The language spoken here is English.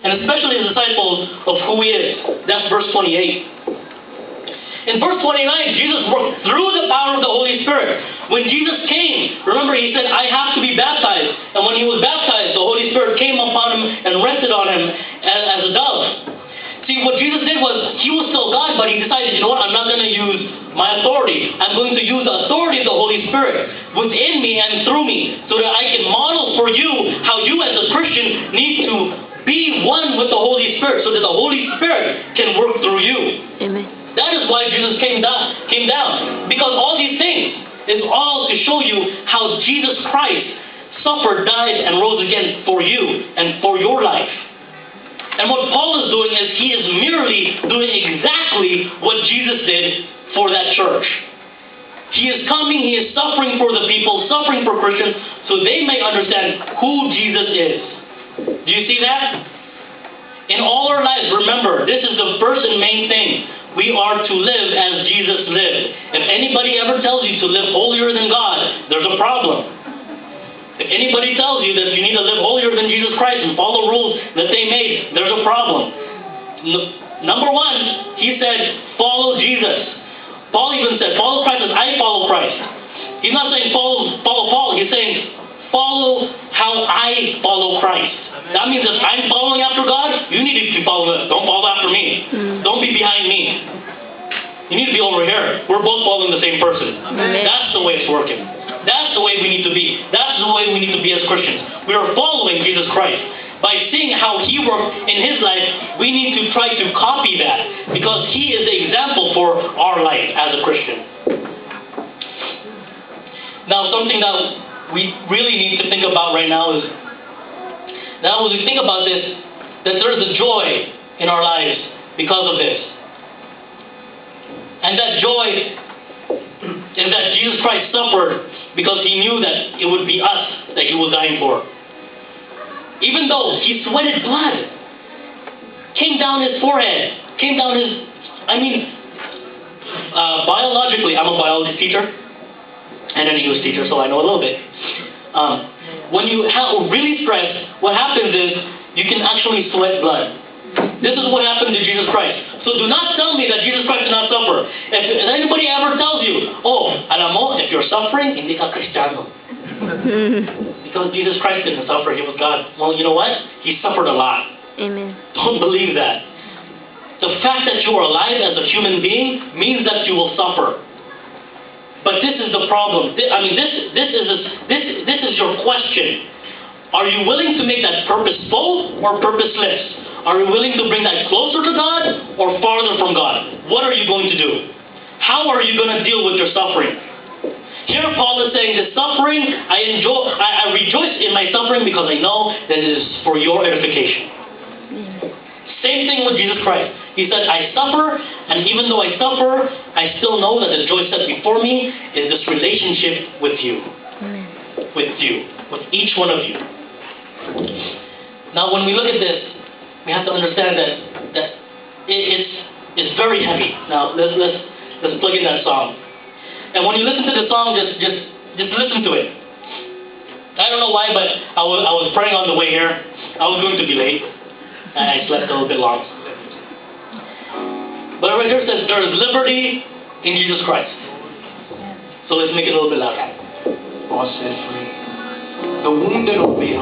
and especially the disciples of who he is. That's verse 28. In verse 29, Jesus worked through the power of the Holy Spirit. When Jesus came, remember he said, I have to be baptized. And when he was baptized, the Holy Spirit came upon him and rested on him as a dove. See, what Jesus did was, he was still God, but he decided, you know what, I'm not going to use my authority. I'm going to use the authority of the Holy Spirit within me and through me, so that I can model for you how you as a Christian need to be one with the Holy Spirit, so that the Holy Spirit can work through you. Amen. That is why Jesus came down. Because all these things is all to show you how Jesus Christ suffered, died, and rose again for you and for your life. And what Paul is doing is he is merely doing exactly what Jesus did for that church. He is coming, he is suffering for the people, suffering for Christians, so they may understand who Jesus is. Do you see that? In all our lives, remember, this is the first and main thing. We are to live as Jesus lived. If anybody ever tells you to live holier than God, there's a problem. If anybody tells you that you need to live holier than Jesus Christ and follow rules that they made, there's a problem. Number one, he said, follow Jesus. Paul even said, follow Christ as I follow Christ. He's not saying follow Paul. He's saying, follow how I follow Christ. That means if I'm following after God, you need to follow this. Don't follow after me. Don't be behind me. You need to be over here. We're both following the same person. Amen. That's the way it's working. That's the way we need to be. That's the way we need to be as Christians. We are following Jesus Christ. By seeing how he worked in his life, we need to try to copy that, because he is the example for our life as a Christian. Now, something that we really need to think about right now is, now when we think about this, that there is a joy in our lives because of this. And that joy is that Jesus Christ suffered because he knew that it would be us that he was dying for. Even though he sweated blood, came down his forehead, came down his, biologically, I'm a biology teacher and an English teacher, so I know a little bit. When you are really stressed, what happens is you can actually sweat blood. This is what happened to Jesus Christ. So do not tell me that Jesus Christ did not suffer. If anybody ever tells you, oh, alam mo, if you're suffering, hindi ka Kristiyano. Because Jesus Christ didn't suffer, he was God. Well, you know what? He suffered a lot. Amen. Don't believe that. The fact that you are alive as a human being means that you will suffer. But this is the problem. This is your question. Are you willing to make that purposeful or purposeless? Are you willing to bring that closer to God or farther from God? What are you going to do? How are you going to deal with your suffering? Here Paul is saying that suffering, I rejoice in my suffering because I know that it is for your edification. Same thing with Jesus Christ. He said, I suffer, and even though I suffer, I still know that the joy set before me is this relationship with you. With you. With each one of you. Now when we look at this, we have to understand that it's very heavy. Now let's plug in that song. And when you listen to the song, just listen to it. I don't know why, but I was praying on the way here. I was going to be late, and I slept a little bit long. But right here it says there is liberty in Jesus Christ. So let's make it a little bit louder. Was set free. The wounded obey.